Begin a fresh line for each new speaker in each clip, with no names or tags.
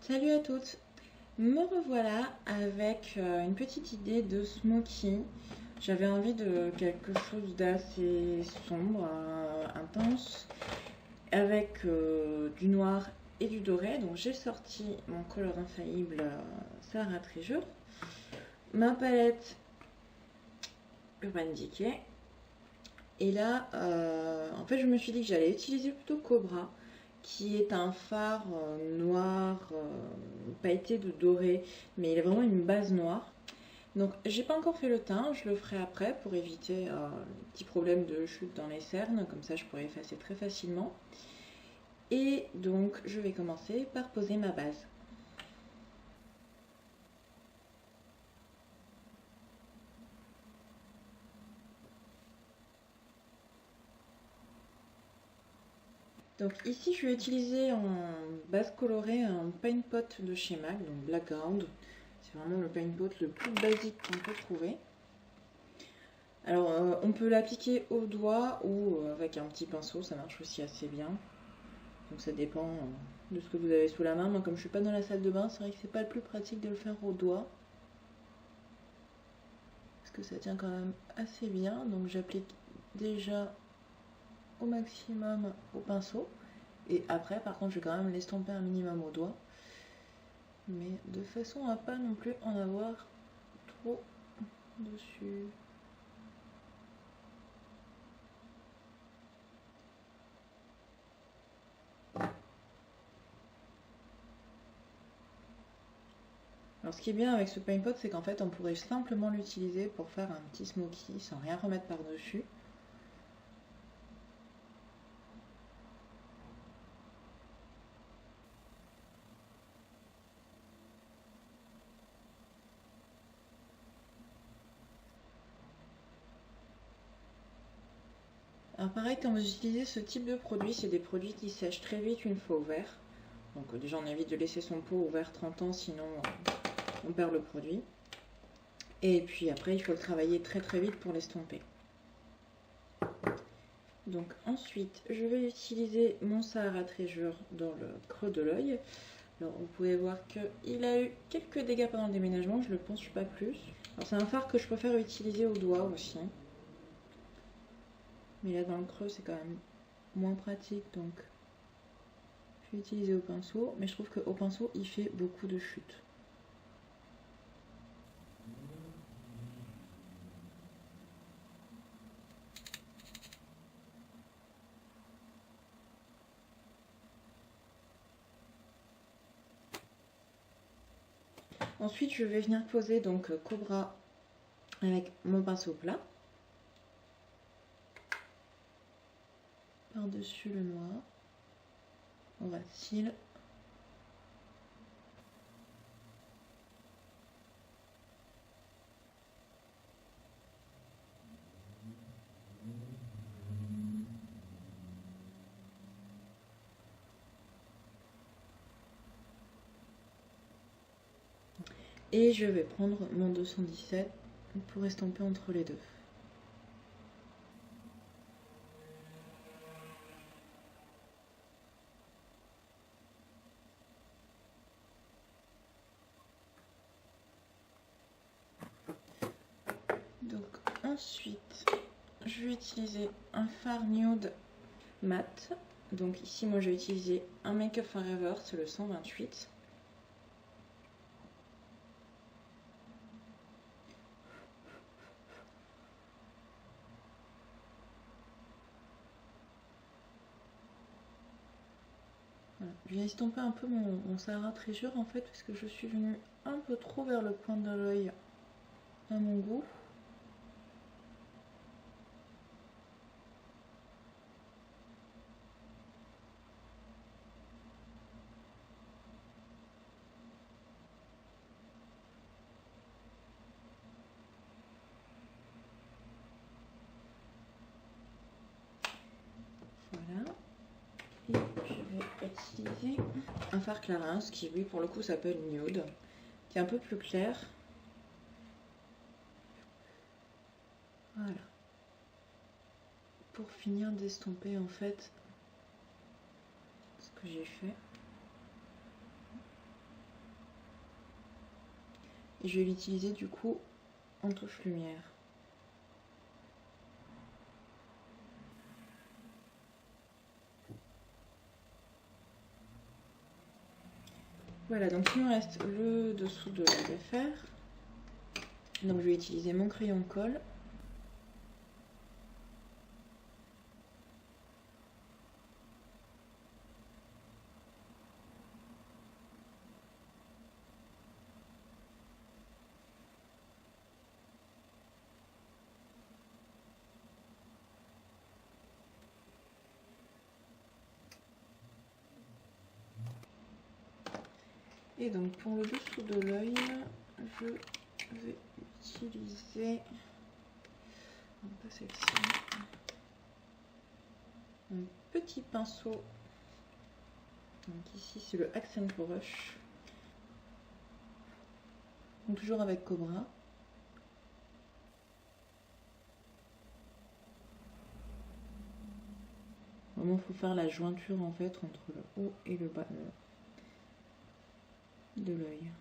Salut à toutes, me revoilà avec une petite idée de smoky. J'avais envie de quelque chose d'assez sombre, intense, avec du noir et du doré. Donc j'ai sorti mon color infaillible Sahara Treasure, ma palette Urban Decay. Et là, en fait, je me suis dit que j'allais utiliser plutôt Cobra, qui est un fard noir pailleté de doré, mais il a vraiment une base noire. Donc, j'ai pas encore fait le teint, je le ferai après pour éviter les petits problèmes de chute dans les cernes, comme ça je pourrais effacer très facilement. Et donc, je vais commencer par poser ma base. Donc ici je vais utiliser en base colorée un paint pot de chez MAC, donc Black Ground. C'est vraiment le paint pot le plus basique qu'on peut trouver. Alors on peut l'appliquer au doigt ou avec un petit pinceau, ça marche aussi assez bien. Donc ça dépend de ce que vous avez sous la main. Moi comme je suis pas dans la salle de bain, c'est vrai que c'est pas le plus pratique de le faire au doigt. Parce que ça tient quand même assez bien. Donc j'applique déjà au maximum au pinceau. Et après, par contre, je vais quand même l'estomper un minimum au doigt. Mais de façon à pas non plus en avoir trop dessus. Alors ce qui est bien avec ce paint pot, c'est qu'en fait on pourrait simplement l'utiliser pour faire un petit smoky sans rien remettre par-dessus. Alors pareil, quand vous utilisez ce type de produit, c'est des produits qui sèchent très vite une fois ouverts. Donc déjà on évite de laisser son pot ouvert 30 ans, sinon on perd le produit. Et puis après il faut le travailler très très vite pour l'estomper. Donc ensuite je vais utiliser mon Sahara Treasure dans le creux de l'œil. Alors vous pouvez voir qu'il a eu quelques dégâts pendant le déménagement, je ne le pense pas plus. Alors c'est un fard que je préfère utiliser au doigt aussi. Mais là dans le creux c'est quand même moins pratique, donc je vais utiliser au pinceau. Mais je trouve qu'au pinceau il fait beaucoup de chutes. Ensuite je vais venir poser donc Cobra avec mon pinceau plat. Par-dessus le noir. On va cils. Et je vais prendre mon 217 pour estomper entre les deux. Donc ensuite, je vais utiliser un fard nude mat. Donc ici, moi, je vais utiliser un Make Up Forever, c'est le 128. Voilà. Je viens estomper un peu mon Sahara Treasure en fait, parce que je suis venue un peu trop vers le coin de l'œil à mon goût. Voilà. Et je vais utiliser un fard Clarins qui lui pour le coup s'appelle Nude, qui est un peu plus clair. Voilà. Pour finir d'estomper en fait ce que j'ai fait. Et je vais l'utiliser du coup en touche lumière. Voilà, donc il me reste le dessous de l'affaire. Donc je vais utiliser mon crayon colle. Et donc pour le dessous de l'œil, je vais utiliser un petit pinceau. Donc ici c'est le Accent Brush. Donc toujours avec Cobra. Vraiment, il faut faire la jointure en fait entre le haut et le bas de l'œil.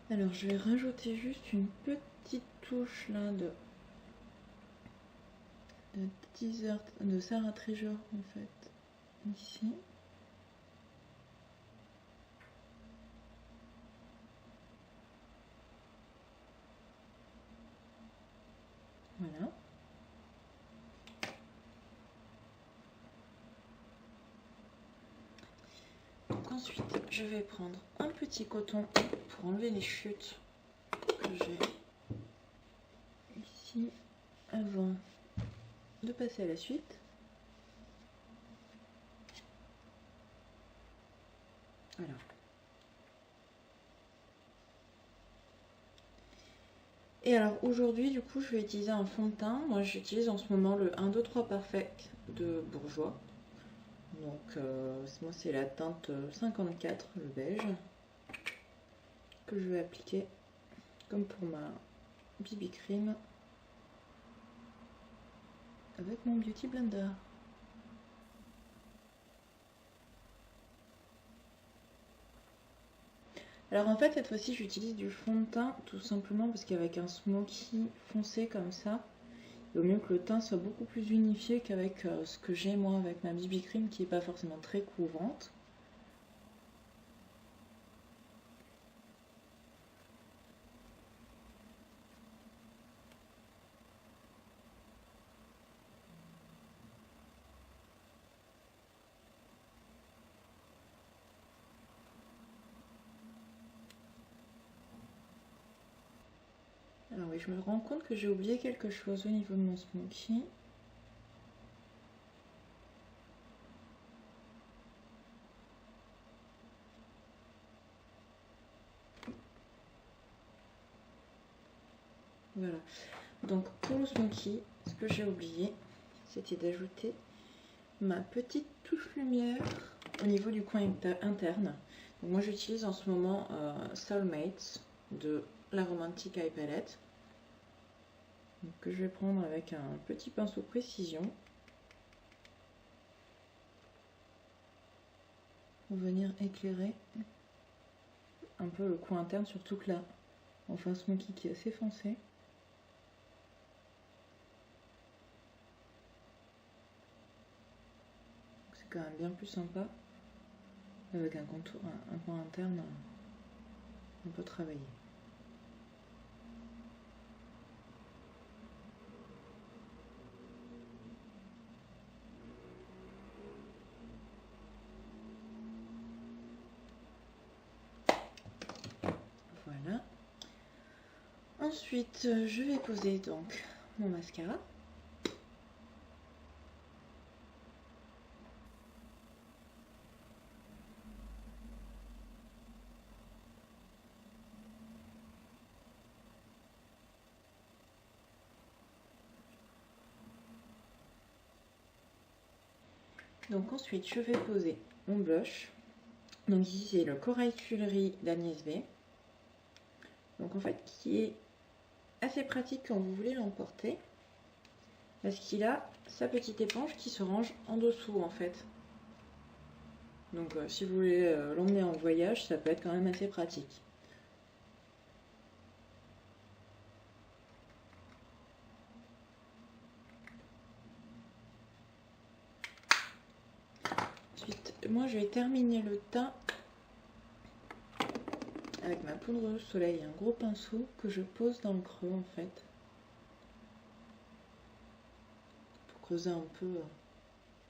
Alors je vais rajouter juste une petite touche là de teaser de Sarah Treasure en fait ici. Voilà. Donc ensuite je vais prendre un petit coton pour enlever les chutes que j'ai ici avant de passer à la suite. Voilà. Et alors aujourd'hui du coup je vais utiliser un fond de teint. Moi j'utilise en ce moment le 1, 2, 3 Perfect de Bourjois. Donc moi c'est la teinte 54, le beige, que je vais appliquer comme pour ma BB Cream avec mon Beauty Blender. Alors en fait cette fois-ci j'utilise du fond de teint tout simplement parce qu'avec un smoky foncé comme ça, il vaut mieux que le teint soit beaucoup plus unifié qu'avec ce que j'ai moi avec ma BB Cream qui n'est pas forcément très couvrante. Alors oui, je me rends compte que j'ai oublié quelque chose au niveau de mon smoky. Voilà. Donc pour le smoky, ce que j'ai oublié, c'était d'ajouter ma petite touche lumière au niveau du coin interne. Donc moi j'utilise en ce moment Soulmates de la Romantic Eye Palette. Donc, que je vais prendre avec un petit pinceau précision pour venir éclairer un peu le coin interne, surtout que là on fait un smoky qui est assez foncé. C'est quand même bien plus sympa avec un contour, un coin interne un peu travaillé. Voilà. Ensuite, je vais poser donc mon mascara. Donc ensuite, je vais poser mon blush. Donc ici, c'est le Corail Tuileries d'Agnès V. Donc en fait, qui est assez pratique quand vous voulez l'emporter. Parce qu'il a sa petite éponge qui se range en dessous en fait. Donc si vous voulez l'emmener en voyage, ça peut être quand même assez pratique. Ensuite, moi je vais terminer le teint avec ma poudre de soleil et un gros pinceau que je pose dans le creux en fait. Pour creuser un peu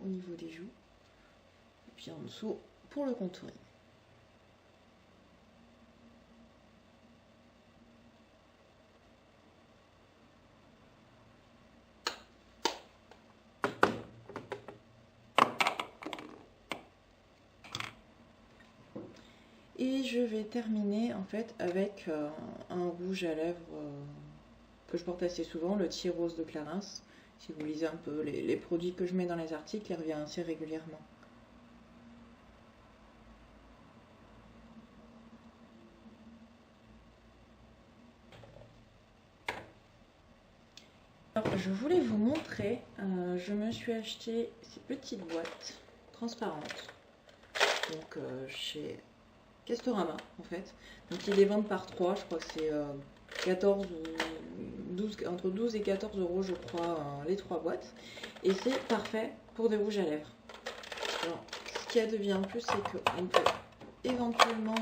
au niveau des joues. Et puis en dessous pour le contourer. Et je vais terminer en fait avec un rouge à lèvres que je porte assez souvent, le Thiers Rose de Clarins. Si vous lisez un peu les produits que je mets dans les articles, il revient assez régulièrement. Alors, je voulais vous montrer, je me suis acheté ces petites boîtes transparentes, donc chez Castorama en fait. Donc ils les vendent par 3, je crois que c'est 14 ou 12, entre 12 et 14 euros je crois les 3 boîtes. Et c'est parfait pour des rouges à lèvres. Alors, ce qu'il y a de bien en plus, c'est qu'on peut éventuellement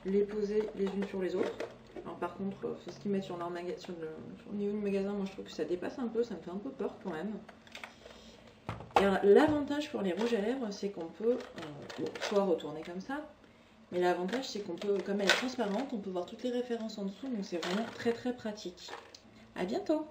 les poser les unes sur les autres. Alors par contre, ce qu'ils mettent sur le niveau du magasin, moi je trouve que ça dépasse un peu, ça me fait un peu peur quand même. Et l'avantage pour les rouges à lèvres, c'est qu'on peut soit retourner comme ça, mais l'avantage c'est qu'on peut, comme elle est transparente, on peut voir toutes les références en dessous, donc c'est vraiment très très pratique. À bientôt!